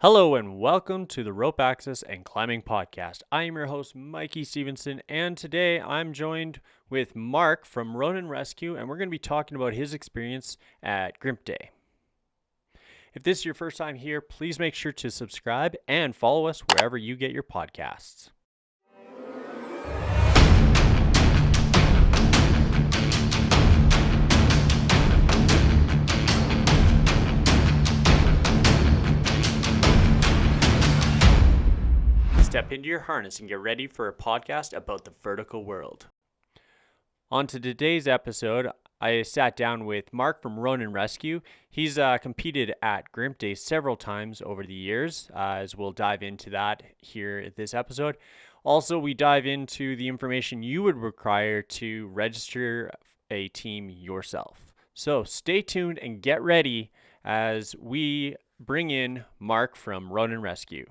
Hello and welcome to the Rope Access and Climbing Podcast. I am your host, Mikey Stevenson, and today I'm joined with Mark from Ronin Rescue, and we're going to be talking about his experience at GRIMP Day. If this is your first time here, please make sure to subscribe and follow us wherever you get your podcasts. Step into your harness and get ready for a podcast about the vertical world. On to today's episode, I sat down with Mark from Ronin Rescue. He's competed at GRIMP Day several times over the years, as we'll dive into that here at this episode. Also, we dive into the information you would require to register a team yourself. So stay tuned and get ready as we bring in Mark from Ronin Rescue.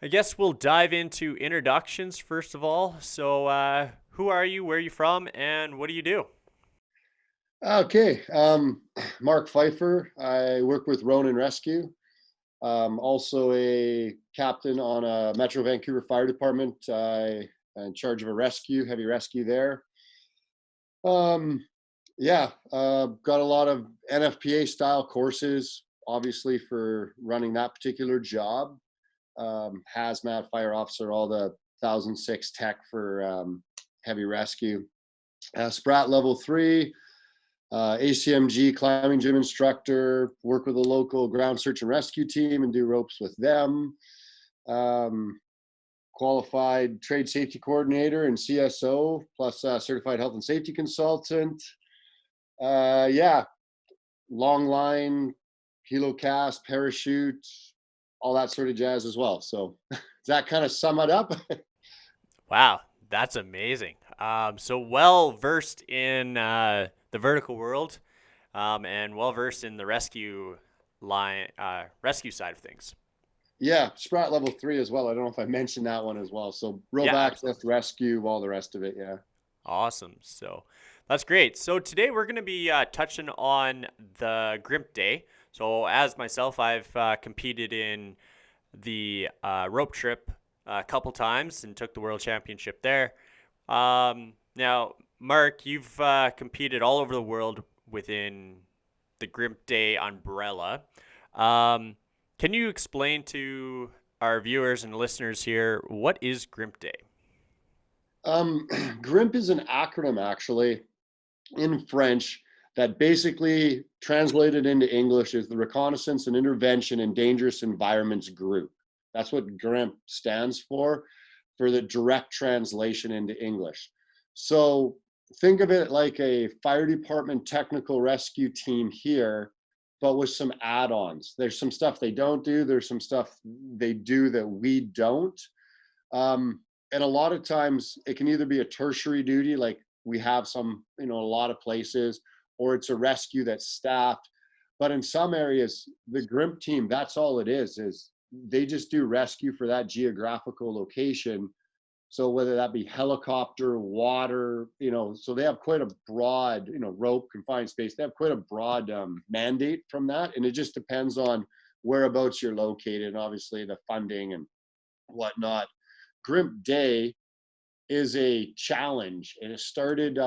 I guess we'll dive into introductions first of all. So, who are you, where are you from, and what do you do? Okay, Mark Pfeiffer. I work with Ronin Rescue. Also a captain on a Metro Vancouver Fire Department. I'm in charge of a rescue, heavy rescue there. Got a lot of NFPA style courses, obviously for running that particular job. Hazmat, fire officer, all the 1006 tech for heavy rescue. Sprat level 3. ACMG climbing gym instructor, work with a local ground search and rescue team and do ropes with them. Qualified trade safety coordinator and CSO, plus certified health and safety consultant. Long line, helo cast, parachute, all that sort of jazz as well. So does that kind of sum it up? Wow, that's amazing. So well versed in the vertical world, and well versed in the rescue side of things. Yeah, Sprat level 3 as well. I don't know if I mentioned that one as well. So rope Yeah, access, absolutely. rescue, all the rest of it. Yeah. Awesome. So that's great. So today we're going to be touching on the GRIMP Day. So as myself, I've competed in the rope trip a couple times and took the world championship there. Now, Mark, you've competed all over the world within the GRIMP Day umbrella. Can you explain to our viewers and listeners here what is GRIMP Day? GRIMP is an acronym actually in French that basically translated into English is the Reconnaissance and Intervention in Dangerous Environments Group. That's what GRIMP stands for the direct translation into English. So think of it like a fire department technical rescue team here, but with some add-ons. There's some stuff they don't do. There's some stuff they do that we don't. And a lot of times it can either be a tertiary duty, like we have some, a lot of places, or it's a rescue that's staffed. But in some areas, the GRIMP team, that's all it is they just do rescue for that geographical location. So whether that be helicopter, water, so they have quite a broad, rope, confined space. They have quite a broad mandate from that. And it just depends on whereabouts you're located and obviously the funding and whatnot. GRIMP Day is a challenge, and it started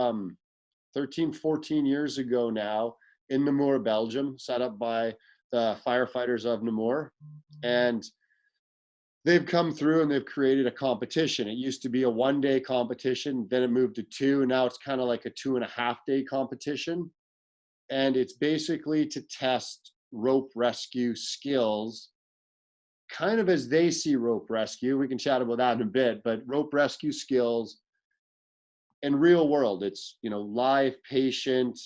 13, 14 years ago now in Namur, Belgium, set up by the firefighters of Namur. And they've come through and they've created a competition. It used to be a 1-day competition, then it moved to 2, and now it's kind of like a 2.5-day competition. And it's basically to test rope rescue skills kind of as they see rope rescue. We can chat about that in a bit, but rope rescue skills in real world, it's, live, patient,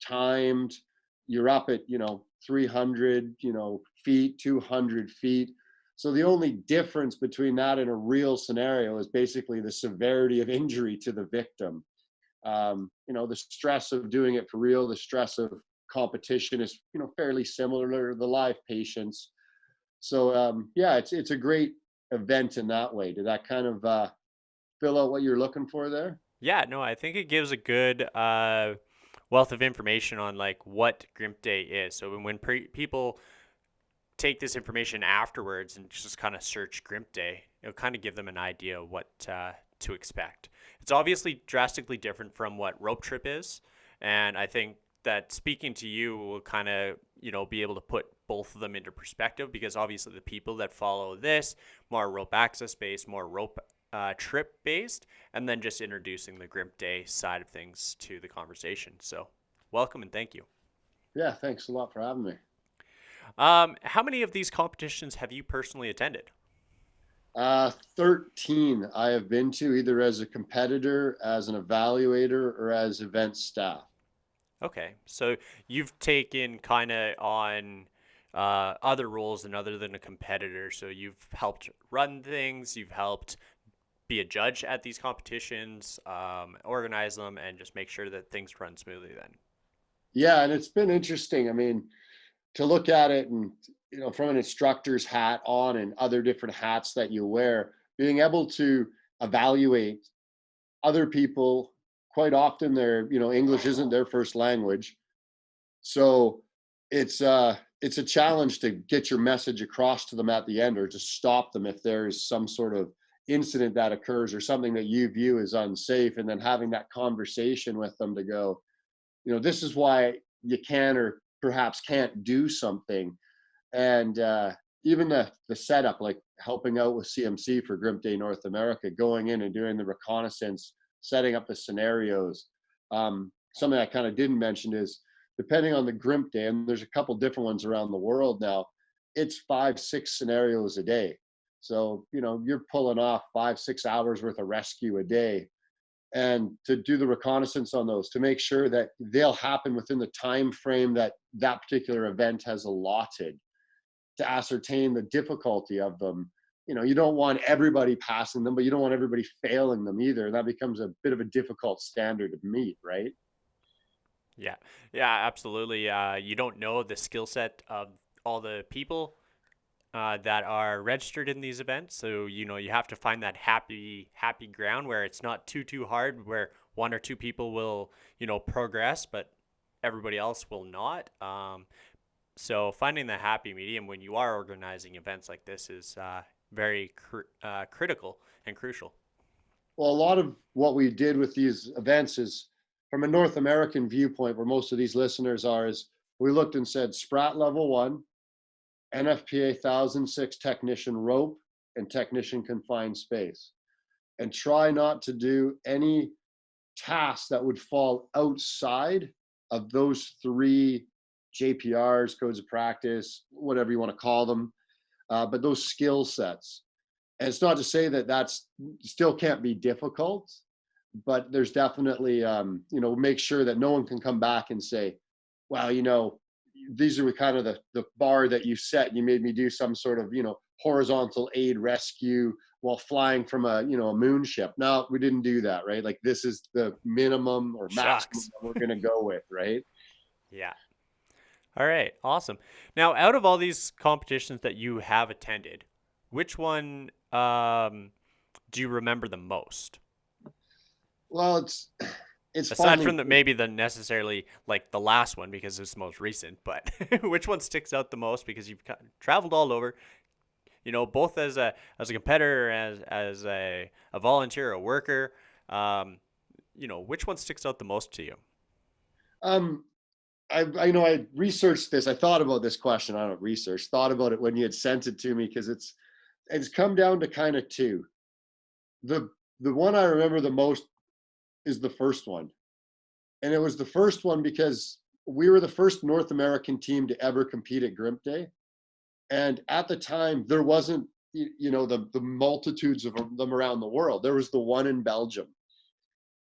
timed. You're up at, 300, feet, 200 feet. So the only difference between that and a real scenario is basically the severity of injury to the victim. The stress of doing it for real, the stress of competition is, fairly similar to the live patients. So it's a great event in that way. Did that kind of fill out what you're looking for there? Yeah, no, I think it gives a good wealth of information on like what GRIMP Day is. So when people take this information afterwards and just kind of search GRIMP Day, it'll kind of give them an idea of what to expect. It's obviously drastically different from what Rope Trip is, and I think that speaking to you will kind of be able to put both of them into perspective, because obviously the people that follow this more rope access based, more rope trip based, and then just introducing the GRIMP Day side of things to the conversation. So welcome and thank you. Yeah, thanks a lot for having me. How many of these competitions have you personally attended? 13 I have been to, either as a competitor, as an evaluator, or as event staff. Okay, so you've taken kind of on other roles than other than a competitor. So you've helped run things, you've helped be a judge at these competitions, organize them, and just make sure that things run smoothly then. Yeah, and it's been interesting. I mean, to look at it and, from an instructor's hat on and other different hats that you wear, being able to evaluate other people. Quite often English isn't their first language. So it's a challenge to get your message across to them at the end, or to stop them if there's some sort of incident that occurs or something that you view as unsafe, and then having that conversation with them to go, this is why you can or perhaps can't do something. And even the setup, like helping out with CMC for GRIMP Day North America, going in and doing the reconnaissance, setting up the scenarios. Something I kind of didn't mention is, depending on the GRIMP Day, and there's a couple different ones around the world now, it's 5-6 scenarios a day. So, you're pulling off 5-6 hours worth of rescue a day. And to do the reconnaissance on those, to make sure that they'll happen within the time frame that that particular event has allotted, to ascertain the difficulty of them. You don't want everybody passing them, but you don't want everybody failing them either. That becomes a bit of a difficult standard to meet, right? Yeah, absolutely. You don't know the skill set of all the people that are registered in these events, so you have to find that happy ground where it's not too hard, where one or two people will progress, but everybody else will not. So finding the happy medium when you are organizing events like this is very critical and crucial. Well, a lot of what we did with these events is from a North American viewpoint, where most of these listeners are, is we looked and said Sprat level 1, NFPA 1006 technician rope, and technician confined space. And try not to do any tasks that would fall outside of those 3 JPRs, codes of practice, whatever you want to call them, but those skill sets. And it's not to say that that's still can't be difficult, but there's definitely, make sure that no one can come back and say, well, these are kind of the bar that you set. You made me do some sort of, horizontal aid rescue while flying from a moon ship. No, we didn't do that, right? Like, this is the minimum or maximum that we're going to go with, right? Yeah. All right, awesome. Now, out of all these competitions that you have attended, which one do you remember the most? Well, it's aside from maybe the necessarily like the last one because it's the most recent, but which one sticks out the most because you've traveled all over, both as a competitor, as a volunteer, a worker, which one sticks out the most to you? I researched this. I thought about this question. I don't research, thought about it when you had sent it to me, because it's come down to kind of 2. The one I remember the most is the first one. And it was the first one because we were the first North American team to ever compete at GRIMP Day. And at the time, there wasn't, the multitudes of them around the world. There was the one in Belgium.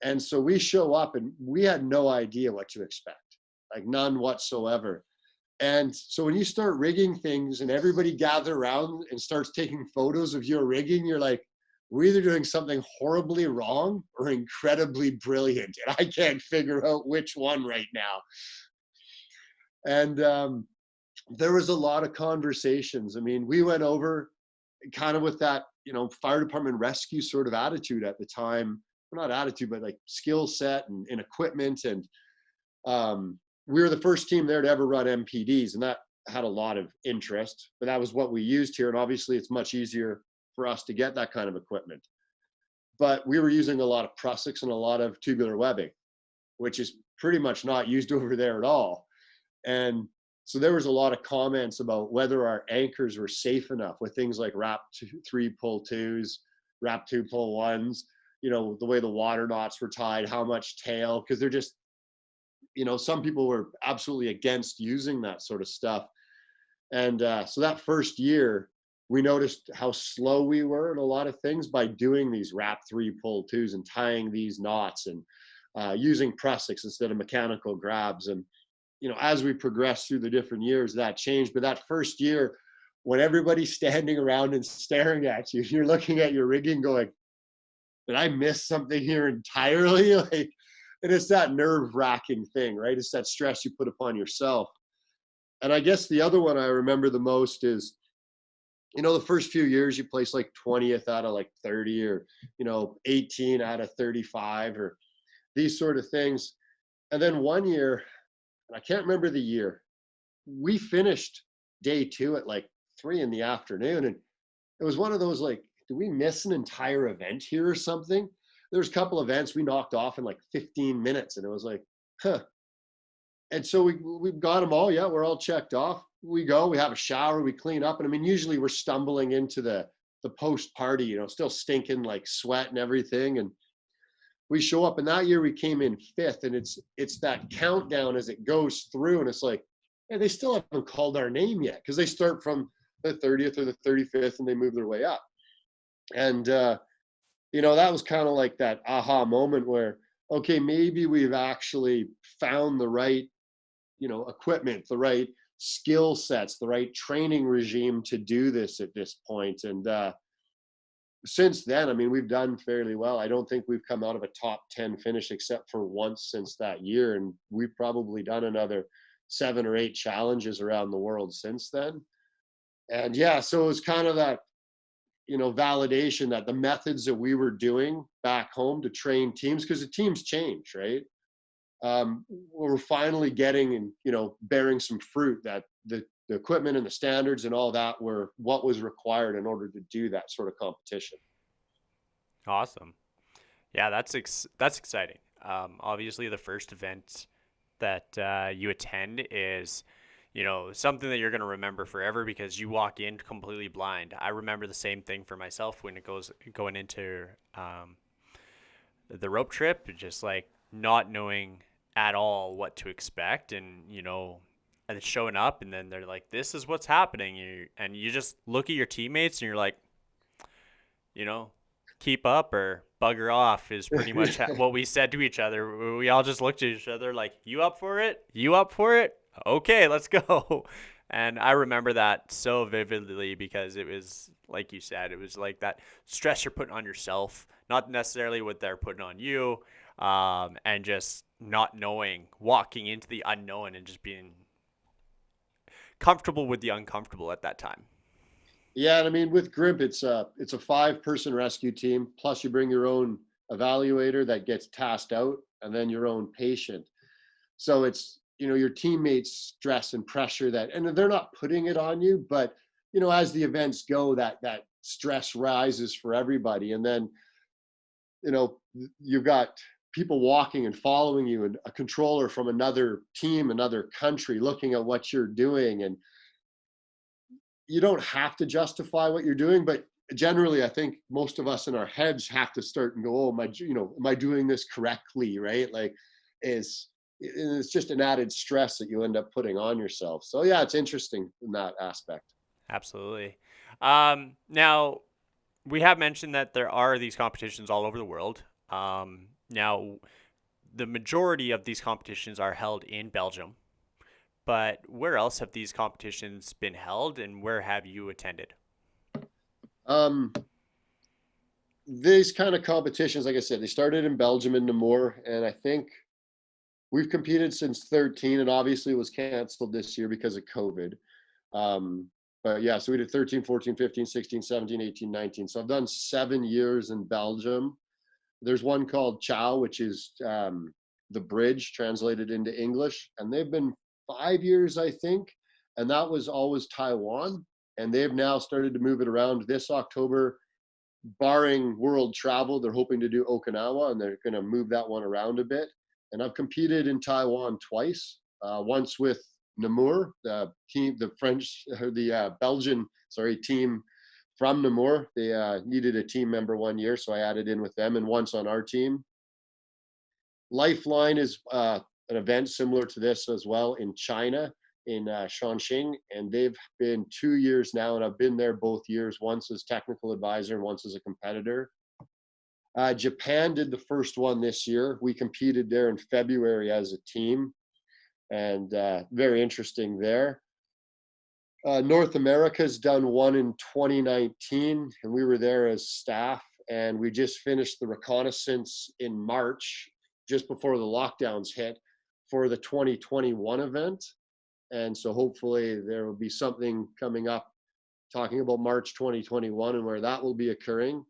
And so we show up and we had no idea what to expect, like none whatsoever. And so when you start rigging things and everybody gather around and starts taking photos of your rigging, you're like, we're either doing something horribly wrong or incredibly brilliant. And I can't figure out which one right now. And there was a lot of conversations. I mean, we went over kind of with that, fire department rescue sort of attitude at the time. Well, not attitude, but like skill set and equipment. And we were the first team there to ever run MPDs. And that had a lot of interest, but that was what we used here. And obviously it's much easier for us to get that kind of equipment. But we were using a lot of prussics and a lot of tubular webbing, which is pretty much not used over there at all. And so there was a lot of comments about whether our anchors were safe enough with things like wrap 3 pull 2s, wrap 2 pull 1s, the way the water knots were tied, how much tail, because they're just, some people were absolutely against using that sort of stuff. And so that first year, we noticed how slow we were in a lot of things by doing these wrap 3 pull 2s and tying these knots and using prussics instead of mechanical grabs. And as we progressed through the different years, that changed. But that first year, when everybody's standing around and staring at you, you're looking at your rigging going, did I miss something here entirely? Like, and it's that nerve-wracking thing, right? It's that stress you put upon yourself. And I guess the other one I remember the most is, the first few years you place like 20th out of like 30, or, 18 out of 35, or these sort of things. And then one year, and I can't remember the year, we finished day 2 at like 3 in the afternoon. And it was one of those like, did we miss an entire event here or something? There's a couple events we knocked off in like 15 minutes. And it was like, huh. And so we got them all. Yeah, we're all checked off. We go, we have a shower, we clean up. And I mean, usually we're stumbling into the post party, still stinking like sweat and everything. And we show up, and that year we came in 5th, and it's that countdown as it goes through, and it's like, hey, they still haven't called our name yet, because they start from the 30th or the 35th and they move their way up. And that was kind of like that aha moment where, okay, maybe we've actually found the right equipment, the right skill sets, the right training regime to do this at this point. And since then, I mean, we've done fairly well. I don't think we've come out of a top 10 finish except for once since that year. And we've probably done another 7 or 8 challenges around the world since then. And yeah, so it was kind of that, validation that the methods that we were doing back home to train teams, because the teams change, right? We're finally getting and, bearing some fruit, that the equipment and the standards and all that were what was required in order to do that sort of competition. Awesome. Yeah, that's exciting. Obviously, the first event that you attend is, something that you're going to remember forever because you walk in completely blind. I remember the same thing for myself when it going into the rope trip, just like not knowing at all what to expect, and and it's showing up, and then they're like, "This is what's happening," and you just look at your teammates, and you're like, keep up or bugger off is pretty much what we said to each other. We all just looked at each other like, you up for it? You up for it? Okay, let's go. And I remember that so vividly because it was, like you said, it was like that stress you're putting on yourself, not necessarily what they're putting on you, and just not knowing, walking into the unknown and just being comfortable with the uncomfortable at that time. Yeah, and I mean, with GRIMP, it's a 5-person rescue team, plus you bring your own evaluator that gets tasked out, and then your own patient. So it's, your teammates' stress and pressure that, and they're not putting it on you, but as the events go, that stress rises for everybody. And then you've got people walking and following you, and a controller from another team, another country, looking at what you're doing. And you don't have to justify what you're doing, but generally I think most of us in our heads have to start and go, oh, am I doing this correctly? Right? Like, it's just an added stress that you end up putting on yourself. So yeah, it's interesting in that aspect. Absolutely. Now, we have mentioned that there are these competitions all over the world. Now, the majority of these competitions are held in Belgium, but where else have these competitions been held, and where have you attended? These kind of competitions, like I said, they started in Belgium in Namur, and I think we've competed since 13, and obviously it was canceled this year because of COVID. But yeah, so we did 13, 14, 15, 16, 17, 18, 19. So I've done 7 years in Belgium. There's one called Chow, which is the bridge translated into English, and they've been 5 years, I think. and that was always Taiwan. And they've now started to move it around this October, barring world travel. They're hoping to do Okinawa, and they're going to move that one around a bit. And I've competed in Taiwan twice. Once with Namur, the team, the French, or the Belgian, sorry, team from Namur. They needed a team member one year, so I added in with them, and once on our team. Lifeline is an event similar to this as well in China, in Shanxing, and they've been 2 years now, and I've been there both years, once as technical advisor and once as a competitor. Japan did the first one this year. We competed there in February as a team, and very interesting there. North America's done one in 2019, and we were there as staff, and we just finished the reconnaissance in March, just before the lockdowns hit, for the 2021 event. And so hopefully there will be something coming up talking about March 2021 and where that will be occurring.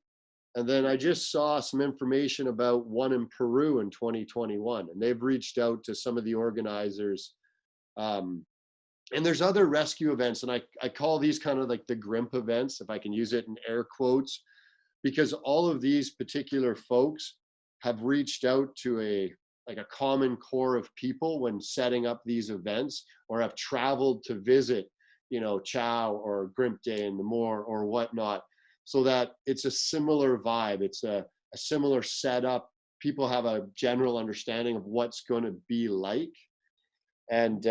And then I just saw some information about one in Peru in 2021, and they've reached out to some of the organizers. And there's other rescue events, and I call these kind of like the GRIMP events, if I can use it in air quotes, because all of these particular folks have reached out to a common core of people when setting up these events, or have traveled to visit, Chow or GRIMP Day in Namur or whatnot, so that it's a similar vibe. It's a similar setup. People have a general understanding of what's going to be like. And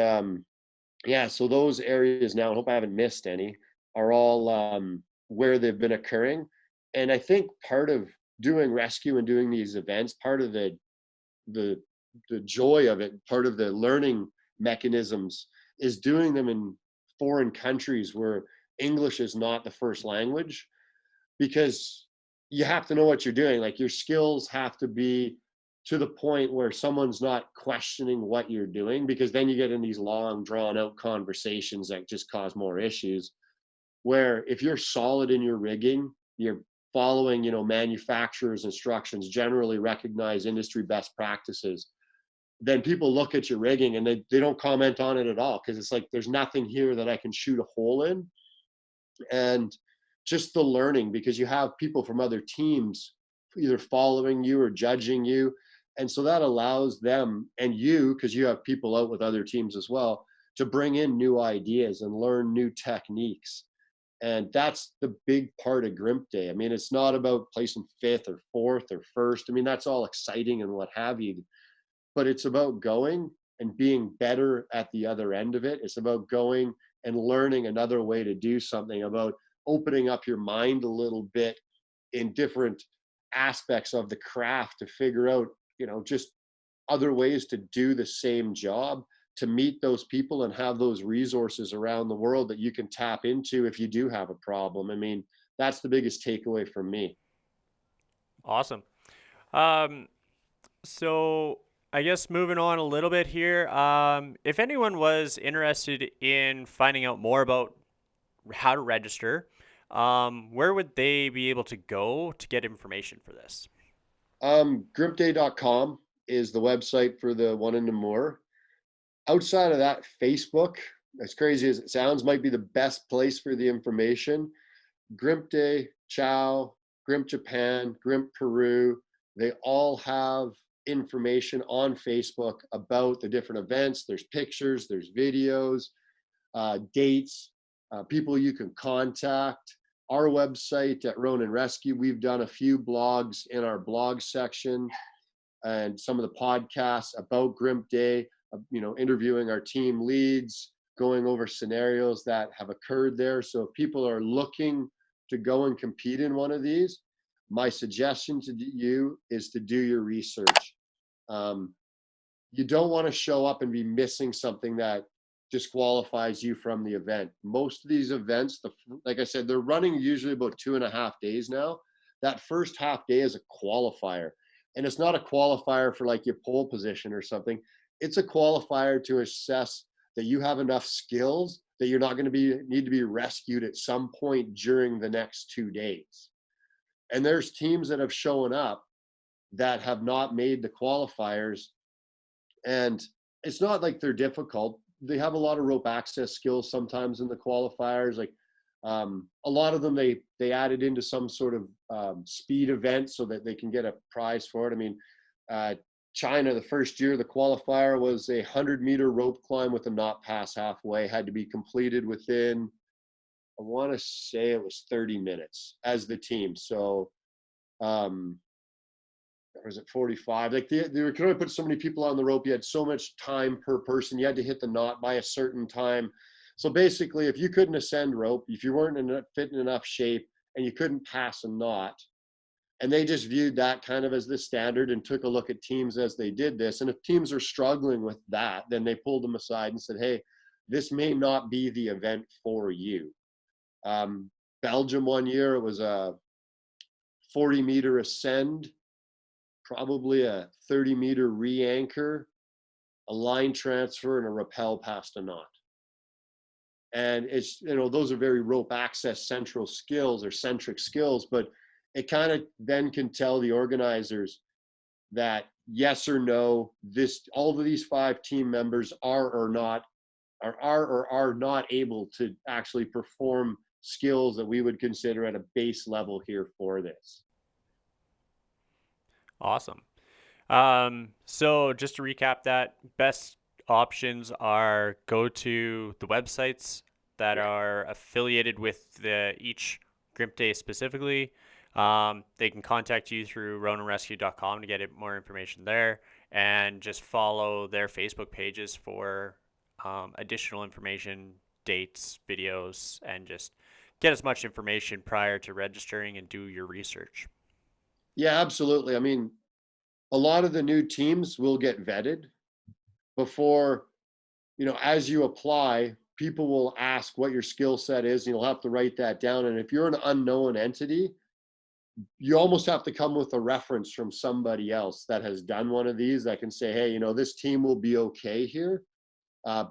yeah, so those areas now, I hope I haven't missed any, are all where they've been occurring. And I think part of doing rescue and doing these events, part of the joy of it, part of the learning mechanisms, is doing them in foreign countries where English is not the first language, because you have to know what you're doing. Like, your skills have to be to the point where someone's not questioning what you're doing, because then you get in these long drawn out conversations that just cause more issues. Where if you're solid in your rigging, you're following, manufacturers' instructions, generally recognized industry best practices, then people look at your rigging and they don't comment on it at all, because it's like, there's nothing here that I can shoot a hole in. And just the learning, because you have people from other teams either following you or judging you. And so that allows them and you, because you have people out with other teams as well, to bring in new ideas and learn new techniques. And that's the big part of GRIMP Day. I mean, it's not about placing fifth or fourth or first. I mean, that's all exciting and what have you. But it's about going and being better at the other end of it. It's about going and learning another way to do something, about opening up your mind a little bit in different aspects of the craft to figure out, just other ways to do the same job, to meet those people and have those resources around the world that you can tap into if you do have a problem. I mean, that's the biggest takeaway from me. Awesome. Um, so I guess moving on a little bit here, if anyone was interested in finding out more about how to register, where would they be able to go to get information for this? Grimpday.com is the website for the one in Namur. Outside of that, Facebook, as crazy as it sounds, might be the best place for the information. GRIMP Day, Chow, GRIMP Japan, GRIMP Peru, they all have information on Facebook about the different events. There's pictures, there's videos, dates, people you can contact. Our website at Ronin Rescue, we've done a few blogs in our blog section and some of the podcasts about GRIMP Day, interviewing our team leads, going over scenarios that have occurred there. So if people are looking to go and compete in one of these, my suggestion to you is to do your research. You don't want to show up and be missing something that disqualifies you from the event. Most of these events, like I said, they're running usually about 2.5 days now. That first half day is a qualifier. And it's not a qualifier for like your pole position or something. It's a qualifier to assess that you have enough skills that you're not going to need to be rescued at some point during the next 2 days. And there's teams that have shown up that have not made the qualifiers. And it's not like they're difficult. they have a lot of rope access skills sometimes in the qualifiers. Like a lot of them, they added into some sort of speed event so that they can get a prize for it. I mean, China, the first year, the qualifier was a 100-meter rope climb with a knot pass halfway, had to be completed within, I want to say it was 30 minutes as the team. So, or was it 45? Like they could only put so many people on the rope. You had so much time per person. You had to hit the knot by a certain time. So basically, if you couldn't ascend rope, if you weren't in fit in enough shape and you couldn't pass a knot, and they just viewed that kind of as the standard and took a look at teams as they did this. And if teams are struggling with that, then they pulled them aside and said, hey, this may not be the event for you. Belgium one year, it was a 40-meter ascend, probably a 30-meter re-anchor, a line transfer, and a rappel past a knot. And it's, those are very rope access central skills or centric skills, but it kind of then can tell the organizers that yes or no, all of these 5 team members are or are not able to actually perform skills that we would consider at a base level here for this. Awesome. So just to recap that, best options are go to the websites that are affiliated with each GRIMP day specifically. They can contact you through roninrescue.com to get more information there, and just follow their Facebook pages for additional information, dates, videos, and just get as much information prior to registering and do your research. Yeah, absolutely. I mean, a lot of the new teams will get vetted before, as you apply, people will ask what your skill set is, and you'll have to write that down. And if you're an unknown entity, you almost have to come with a reference from somebody else that has done one of these that can say, hey, this team will be okay here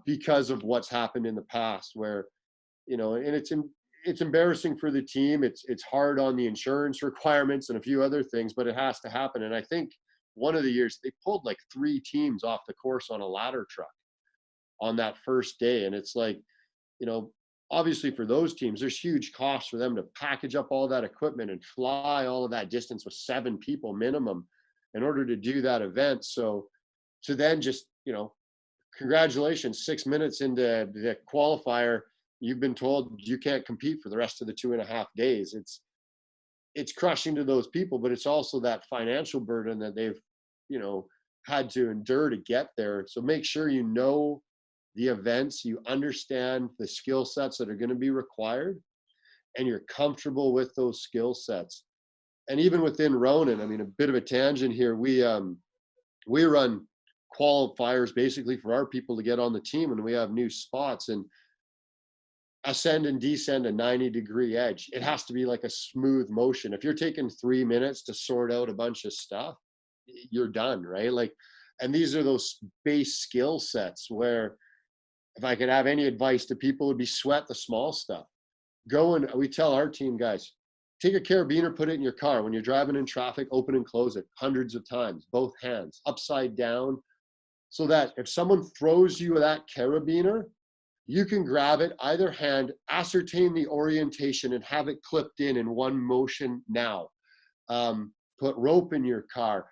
because of what's happened in the past where, and it's embarrassing for the team. It's hard on the insurance requirements and a few other things, but it has to happen. And I think one of the years they pulled like 3 teams off the course on a ladder truck on that first day. And it's like, obviously for those teams, there's huge costs for them to package up all that equipment and fly all of that distance with 7 people minimum in order to do that event. So to then just, congratulations, 6 minutes into the qualifier, you've been told you can't compete for the rest of the 2.5 days. It's crushing to those people, but it's also that financial burden that they've, had to endure to get there. So make sure the events, you understand the skill sets that are going to be required, and you're comfortable with those skill sets. And even within Ronin, I mean, a bit of a tangent here, we run qualifiers basically for our people to get on the team, and we have new spots and ascend and descend a 90-degree edge. It has to be like a smooth motion. If you're taking 3 minutes to sort out a bunch of stuff, you're done, right? Like, and these are those base skill sets where if I could have any advice to people, would be sweat the small stuff. We tell our team guys, take a carabiner, put it in your car. When you're driving in traffic, open and close it hundreds of times, both hands, upside down, so that if someone throws you that carabiner, you can grab it, either hand, ascertain the orientation, and have it clipped in one motion now. Put rope in your car,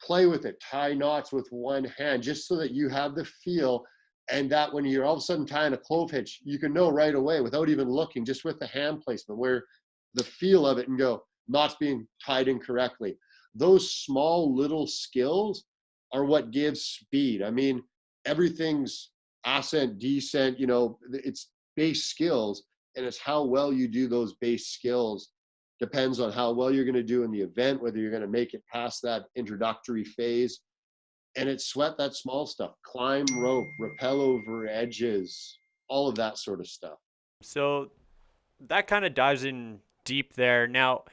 play with it, tie knots with one hand, just so that you have the feel. And that when you're all of a sudden tying a clove hitch, you can know right away without even looking, just with the hand placement, where the feel of it, and go, knots being tied in correctly. Those small little skills are what gives speed. I mean, everything's ascent, descent, it's base skills, and it's how well you do those base skills depends on how well you're going to do in the event, whether you're going to make it past that introductory phase. And it's sweat that small stuff, climb rope, rappel over edges, all of that sort of stuff. So that kind of dives in deep there. Now,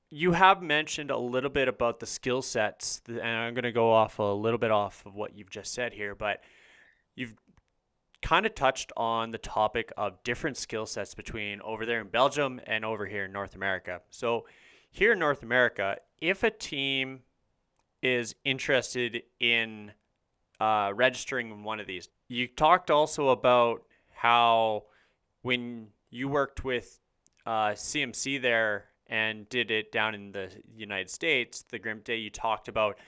you have mentioned a little bit about the skill sets, and I'm going to go off a little bit off of what you've just said here, but you've kind of touched on the topic of different skill sets between over there in Belgium and over here in North America. So here in North America, if a team is interested in registering in one of these. You talked also about how when you worked with CMC there and did it down in the United States, the GRIMP Day, you talked about,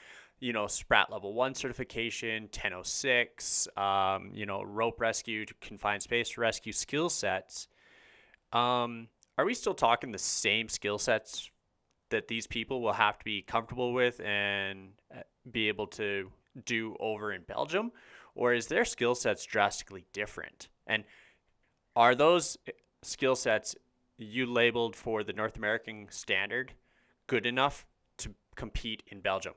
SPRAT level 1 certification, 1006, rope rescue, confined space rescue skill sets. Are we still talking the same skill sets that these people will have to be comfortable with and be able to do over in Belgium? Or is their skill sets drastically different? And are those skill sets you labeled for the North American standard good enough to compete in Belgium?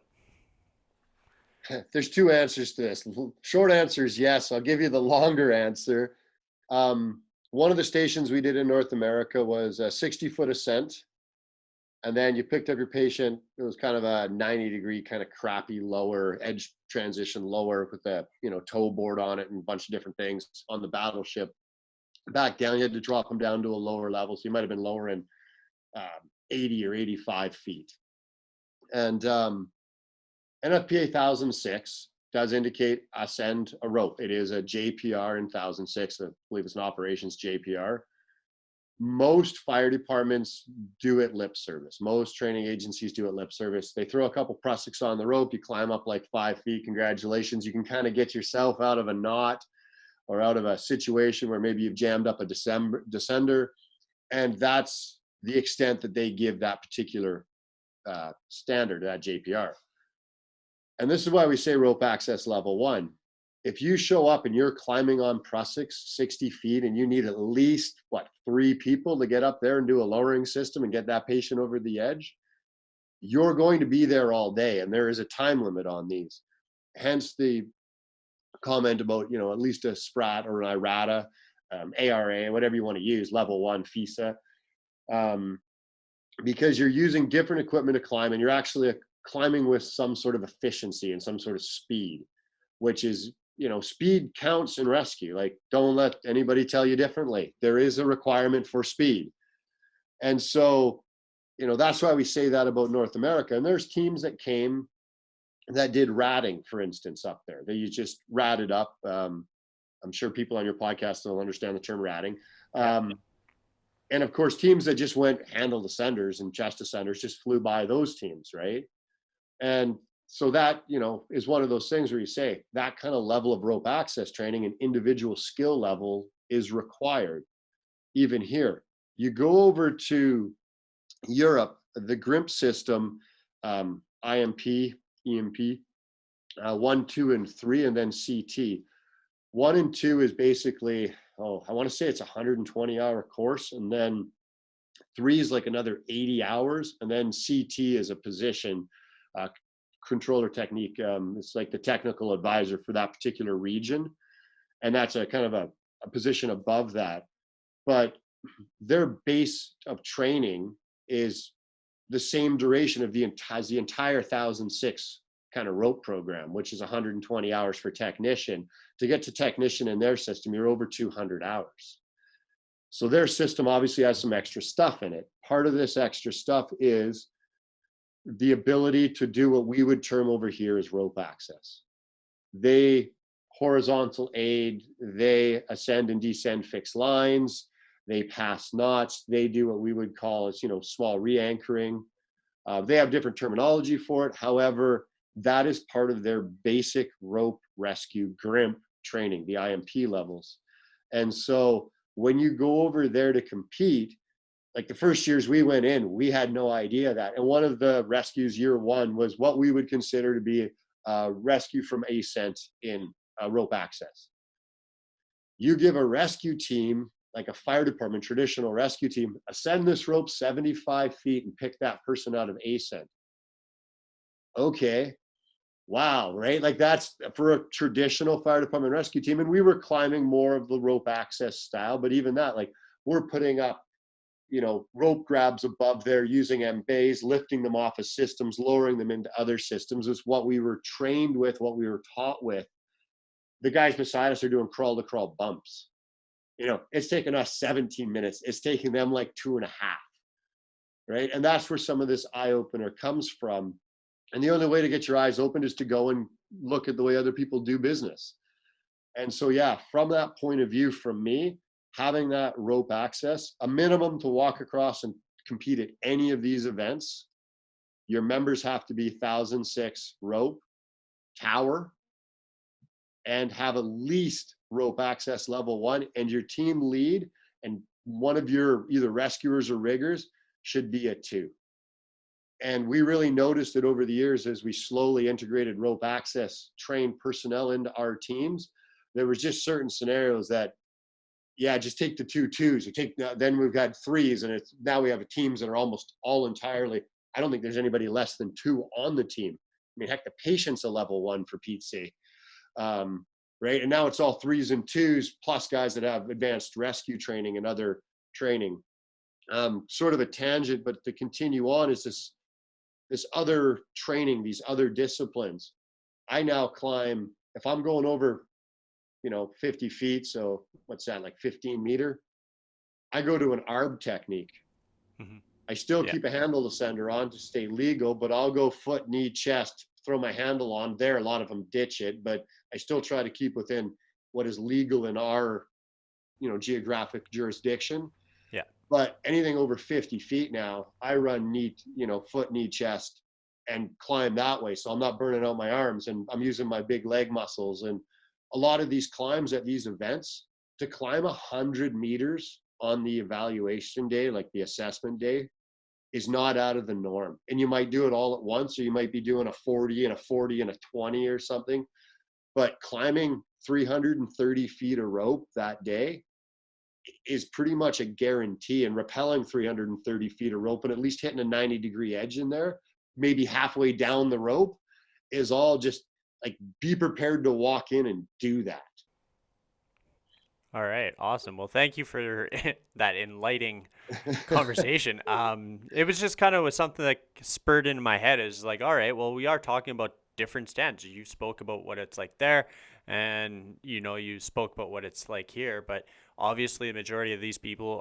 There's two answers to this. Short answer is yes. I'll give you the longer answer. One of the stations we did in North America was a 60-foot ascent. And then you picked up your patient. It was kind of a 90-degree kind of crappy lower edge transition lower with a toe board on it and a bunch of different things on the battleship. Back down, you had to drop them down to a lower level. So you might have been lowering 80 or 85 feet. And NFPA 1006 does indicate ascend a rope. It is a JPR in 1006. I believe it's an operations JPR. Most fire departments do it lip service. Most training agencies do it lip service. They throw a couple prussics on the rope. You climb up like 5 feet. Congratulations. You can kind of get yourself out of a knot or out of a situation where maybe you've jammed up a descender. And that's the extent that they give that particular standard, that JPR. And this is why we say rope access level 1. If you show up and you're climbing on prussics 60 feet and you need at least 3 people to get up there and do a lowering system and get that patient over the edge, you're going to be there all day. And there is a time limit on these. Hence the comment about, at least a SPRAT or an IRATA, ARA, whatever you want to use, level 1 FISA, because you're using different equipment to climb and you're actually climbing with some sort of efficiency and some sort of speed, which is, speed counts in rescue. Like, don't let anybody tell you differently. There is a requirement for speed. And so, that's why we say that about North America. And there's teams that came that did ratting, for instance, up there. They just ratted up. I'm sure people on your podcast will understand the term ratting. And of course, teams that just went handle ascenders and chest ascenders just flew by those teams, right? And so that, is one of those things where you say that kind of level of rope access training and individual skill level is required. Even here, you go over to Europe, the GRIMP system, IMP, EMP, 1, 2, and 3, and then CT. 1 and 2 is basically, I want to say it's a 120-hour course, and then 3 is like another 80 hours, and then CT is a position, controller technique. It's like the technical advisor for that particular region, and that's a kind of a position above that. But their base of training is the same duration of the entire 1006 kind of rope program, which is 120 hours for technician. To get to technician in their system, you're over 200 hours. So their system obviously has some extra stuff in it. Part of this extra stuff is the ability to do what we would term over here as rope access. They horizontal aid, they ascend and descend fixed lines, they pass knots, they do what we would call as, small re-anchoring. They have different terminology for it. However, that is part of their basic rope rescue GRIMP training, the IMP levels. And so when you go over there to compete, like the first years we went in, we had no idea that. And one of the rescues year 1 was what we would consider to be a rescue from ascent in rope access. You give a rescue team, like a fire department, traditional rescue team, ascend this rope 75 feet and pick that person out of ascent. Okay, wow, right? Like that's for a traditional fire department rescue team. And we were climbing more of the rope access style, but even that, like we're putting up, rope grabs above there using M-bays, lifting them off of systems, lowering them into other systems is what we were trained with, what we were taught with. The guys beside us are doing crawl to crawl bumps. It's taken us 17 minutes. It's taking them like 2.5, right? And that's where some of this eye opener comes from. And the only way to get your eyes opened is to go and look at the way other people do business. And so, yeah, from that point of view, from me, having that rope access, a minimum to walk across and compete at any of these events, your members have to be 1,006 rope, tower, and have at least rope access level 1. And your team lead and one of your either rescuers or riggers should be a 2. And we really noticed it over the years as we slowly integrated rope access trained personnel into our teams. There was just certain scenarios that, yeah, just take the 2 2s. You take, then we've got 3s, and it's now we have teams that are almost all entirely. I don't think there's anybody less than 2 on the team. I mean, heck, the patient's a level 1 for Pete's sake, right? And now it's all 3s and 2s plus guys that have advanced rescue training and other training. Sort of a tangent, but to continue on is this other training, these other disciplines. I now climb, if I'm going over, 50 feet, so what's that, like 15 meter, I go to an ARB technique. Mm-hmm. I still keep a handle descender on to stay legal, but I'll go foot, knee, chest, throw my handle on there. A lot of them ditch it, but I still try to keep within what is legal in our, geographic jurisdiction. Yeah. But anything over 50 feet now, I run knee, foot, knee, chest, and climb that way. So I'm not burning out my arms, and I'm using my big leg muscles. And a lot of these climbs at these events, to climb 100 meters on the evaluation day, like the assessment day, is not out of the norm. And you might do it all at once, or you might be doing a 40 and a 40 and a 20 or something. But climbing 330 feet of rope that day is pretty much a guarantee. And rappelling 330 feet of rope and at least hitting a 90-degree edge in there, maybe halfway down the rope, is all just like, be prepared to walk in and do that. All right, awesome. Well, thank you for that enlightening conversation. It was just kind of something that spurred into my head. Is like, all right, well, we are talking about different stands. You spoke about what it's like there, and you spoke about what it's like here. But obviously, the majority of these people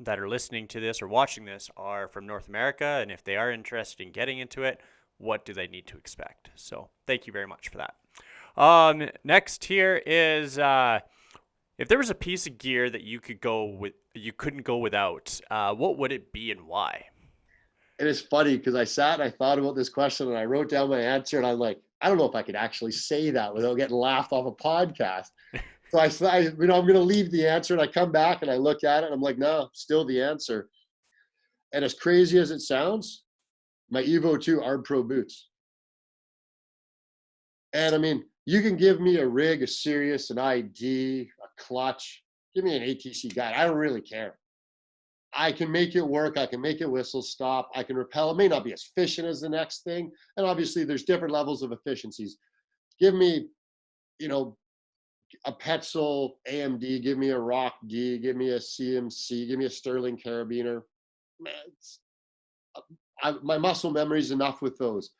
that are listening to this or watching this are from North America, and if they are interested in getting into it, what do they need to expect? So, thank you very much for that. Next here is. If there was a piece of gear that you couldn't go without, what would it be and why? And it's funny because I sat and I thought about this question and I wrote down my answer, and I'm like, I don't know if I could actually say that without getting laughed off a podcast. So I'm going to leave the answer, and I come back and I look at it and I'm like, no, still the answer. And as crazy as it sounds, my Evo 2 ARB Pro boots. And I mean, you can give me a rig, a Sirius, an ID, a clutch, give me an ATC guide. I don't really care. I can make it work. I can make it whistle stop. I can rappel. It may not be as efficient as the next thing. And obviously there's different levels of efficiencies. Give me, a Petzl AMD, give me a Rock D, give me a CMC, give me a Sterling carabiner. Man, my muscle memory is enough with those.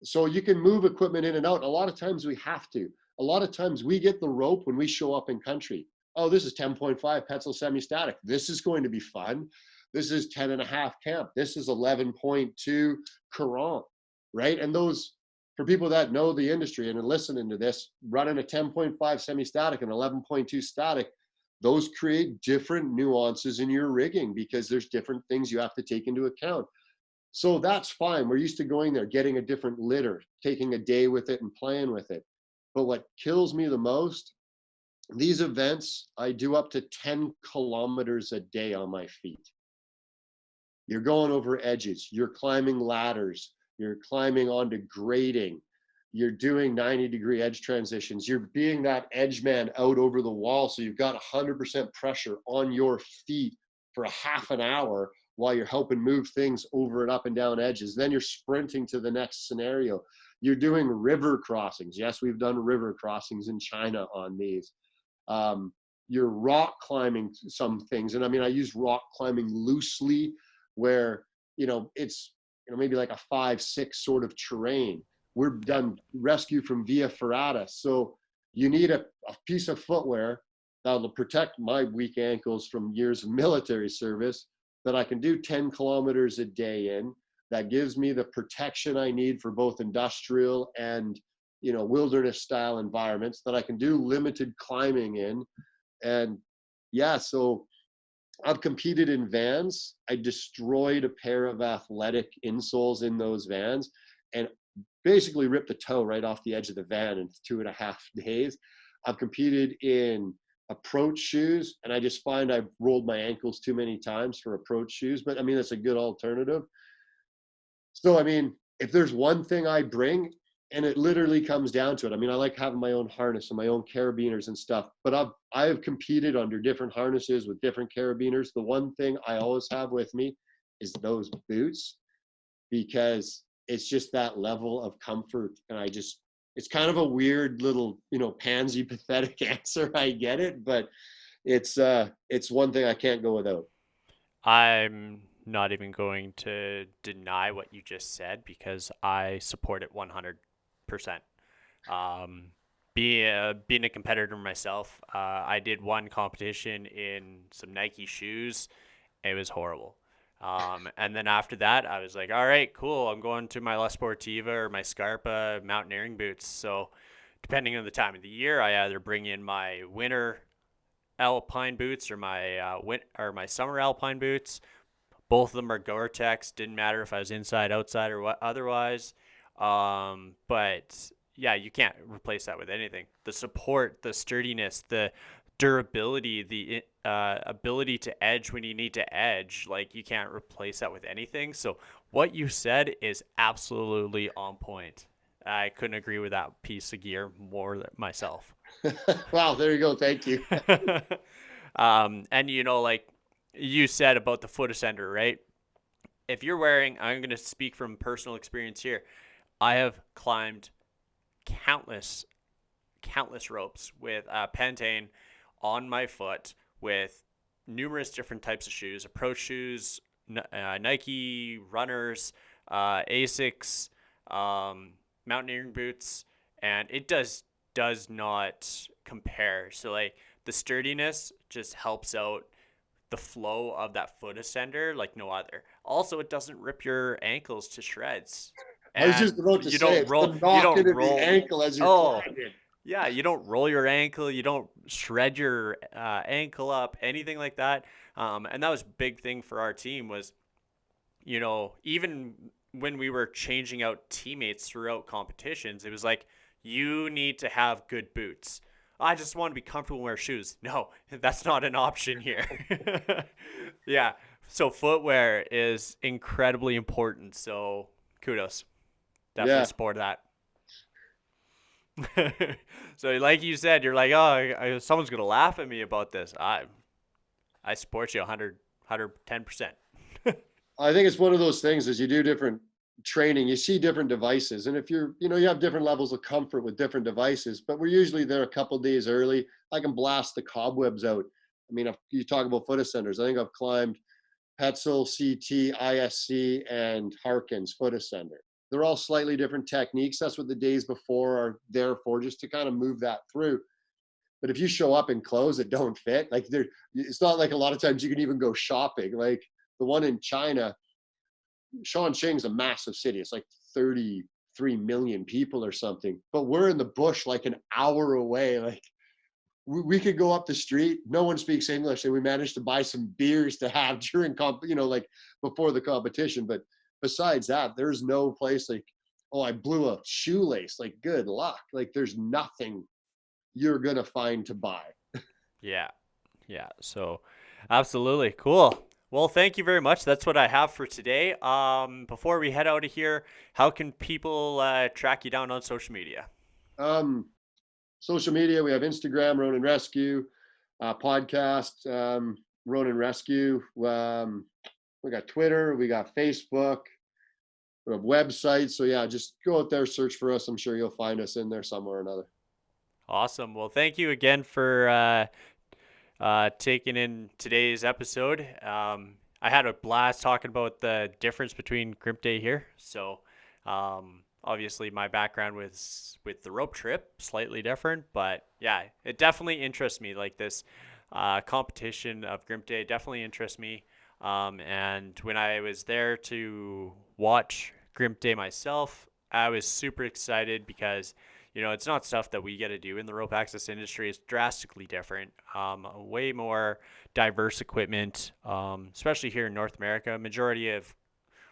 So you can move equipment in and out. A lot of times we have to. A lot of times we get the rope when we show up in country. Oh, this is 10.5 Petzl semi-static. This is going to be fun. This is 10.5 Camp. This is 11.2 Courant, right? And those, for people that know the industry and are listening to this, running a 10.5 semi-static and 11.2 static, those create different nuances in your rigging because there's different things you have to take into account. So that's fine. We're used to going there, getting a different litter, taking a day with it and playing with it. But what kills me the most, these events, I do up to 10 kilometers a day on my feet. You're going over edges, you're climbing ladders, you're climbing onto grading, you're doing 90-degree edge transitions, you're being that edge man out over the wall. So you've got 100% pressure on your feet for a half an hour while you're helping move things over and up and down edges. Then you're sprinting to the next scenario. You're doing river crossings. Yes, we've done river crossings in China on these. You're rock climbing some things. And I mean, I use rock climbing loosely where, it's, maybe like a 5-6 sort of terrain. We're done rescue from Via Ferrata. So you need a piece of footwear that'll protect my weak ankles from years of military service, that I can do 10 kilometers a day in, that gives me the protection I need for both industrial and wilderness style environments that I can do limited climbing in. And yeah, so I've competed in Vans. I destroyed a pair of athletic insoles in those Vans and basically ripped the toe right off the edge of the van in 2.5 days. I've competed in approach shoes, and I just find I've rolled my ankles too many times for approach shoes, but I mean, it's a good alternative. So, I mean, if there's one thing I bring, and it literally comes down to it. I mean, I like having my own harness and my own carabiners and stuff, but I've competed under different harnesses with different carabiners. The one thing I always have with me is those boots, because it's just that level of comfort. And it's kind of a weird little, pansy pathetic answer. I get it, but it's one thing I can't go without. I'm not even going to deny what you just said because I support it 100%. Being a competitor myself, I did one competition in some Nike shoes. It was horrible. And then after that, I was like, all right, cool. I'm going to my La Sportiva or my Scarpa mountaineering boots. So depending on the time of the year, I either bring in my winter alpine boots or my summer alpine boots. Both of them are Gore-Tex. Didn't matter if I was inside, outside, or what otherwise. But yeah, you can't replace that with anything. The support, the sturdiness, the durability, the ability to edge when you need to edge, like you can't replace that with anything. So what you said is absolutely on point. I couldn't agree with that piece of gear more than myself. Wow, there you go. Thank you. And like you said about the foot ascender, right? If you're wearing, I'm going to speak from personal experience here. I have climbed countless ropes with Pantene on my foot with numerous different types of shoes, approach shoes, Nike runners, Asics, mountaineering boots, and it does not compare. So like the sturdiness just helps out the flow of that foot ascender like no other. Also, it doesn't rip your ankles to shreds. I was just And about to you say don't it's the roll you knock don't into the roll ankle as you're oh climbing. yeah, you don't roll your ankle, you don't shred your ankle up, anything like that. And that was a big thing for our team was, even when we were changing out teammates throughout competitions, it was like, you need to have good boots. I just want to be comfortable and wear shoes. No, that's not an option here. Yeah. So footwear is incredibly important. So kudos. Definitely Yeah. support that. So like you said, you're like, oh, someone's going to laugh at me about this. I support you 110%. I think it's one of those things as you do different training, you see different devices. And if you have different levels of comfort with different devices, but we're usually there a couple days early. I can blast the cobwebs out. I mean, if you talk about foot ascenders, I think I've climbed Petzl, CT, ISC, and Harkins foot ascender. They're all slightly different techniques. That's what the days before are there for, just to kind of move that through. But if you show up in clothes that don't fit, like it's not like a lot of times you can even go shopping. Like the one in China, Chongqing's a massive city. It's like 33 million people or something. But we're in the bush like an hour away. Like we could go up the street. No one speaks English, and we managed to buy some beers to have during like before the competition. But besides that, there's no place like, oh, I blew a shoelace. Like, good luck. Like, there's nothing you're gonna find to buy. Yeah. Yeah. So absolutely. Cool. Well, thank you very much. That's what I have for today. Before we head out of here, how can people track you down on social media? Social media, we have Instagram, Ronin Rescue, podcast, Ronin Rescue. We got Twitter, we got Facebook, we have websites. So yeah, just go out there, search for us. I'm sure you'll find us in there somewhere or another. Awesome. Well, thank you again for taking in today's episode. I had a blast talking about the difference between GRIMP Day here. So obviously my background was with the rope trip, slightly different, but yeah, it definitely interests me. Like this competition of GRIMP Day definitely interests me. And when I was there to watch GRIMP Day myself, I was super excited because it's not stuff that we get to do in the rope access industry. It's drastically different. Way more diverse equipment, especially here in North America. Majority of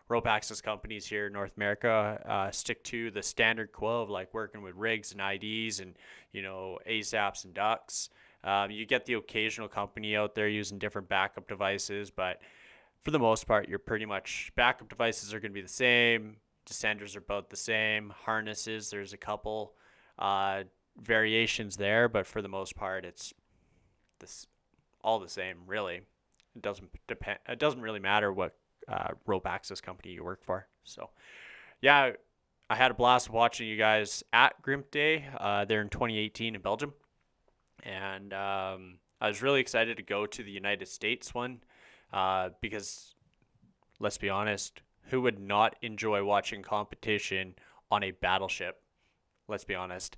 rope access companies here in North America stick to the standard quo of like working with rigs and IDs and, ASAPs and ducks. You get the occasional company out there using different backup devices, but for the most part, you're pretty much backup devices are going to be the same. Descenders are about the same. Harnesses, there's a couple variations there, but for the most part, it's this all the same. Really, it doesn't depend. It doesn't really matter what rope access company you work for. So, yeah, I had a blast watching you guys at GRIMP Day there in 2018 in Belgium, and I was really excited to go to the United States one because, let's be honest, who would not enjoy watching competition on a battleship? Let's be honest.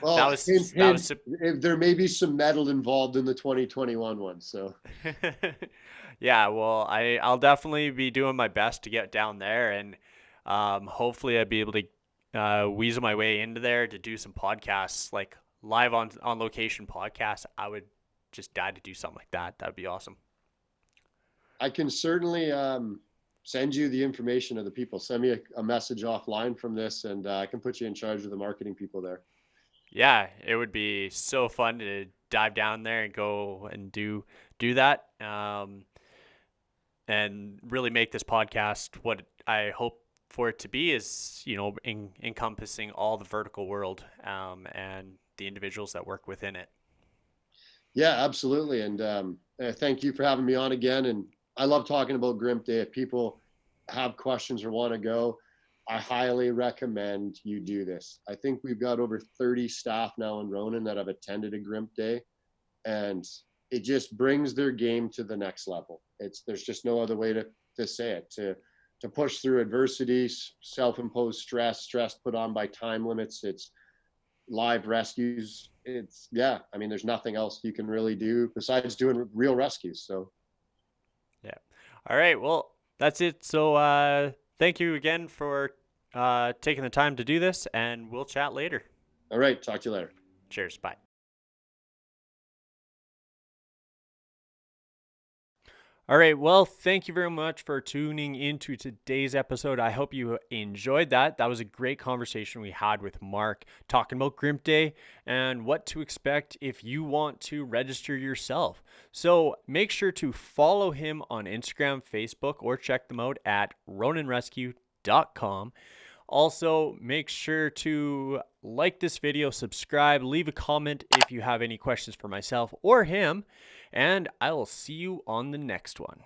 Well, that was there may be some metal involved in the 2021 one. So, yeah. Well, I'll definitely be doing my best to get down there, and hopefully I'll be able to weasel my way into there to do some podcasts, like live on location podcasts. I would just die to do something like that. That'd be awesome. I can certainly send you the information of the people. Send me a message offline from this, and I can put you in charge of the marketing people there. Yeah, it would be so fun to dive down there and go and do that, and really make this podcast what I hope for it to be is, encompassing all the vertical world and the individuals that work within it. Yeah, absolutely. And thank you for having me on again. And I love talking about GRIMP Day. If people have questions or want to go, I highly recommend you do this. I think we've got over 30 staff now in Ronin that have attended a GRIMP Day, and it just brings their game to the next level. There's just no other way to say it. To push through adversity, self-imposed stress put on by time limits. It's live rescues. There's nothing else you can really do besides doing real rescues. So, yeah. All right. Well, that's it. So, thank you again for taking the time to do this, and we'll chat later. All right. Talk to you later. Cheers. Bye. All right. Well, thank you very much for tuning into today's episode. I hope you enjoyed that. That was a great conversation we had with Mark talking about GRIMP Day and what to expect if you want to register yourself. So make sure to follow him on Instagram, Facebook, or check them out at roninrescue.com. Also, make sure to like this video, subscribe, leave a comment if you have any questions for myself or him, and I will see you on the next one.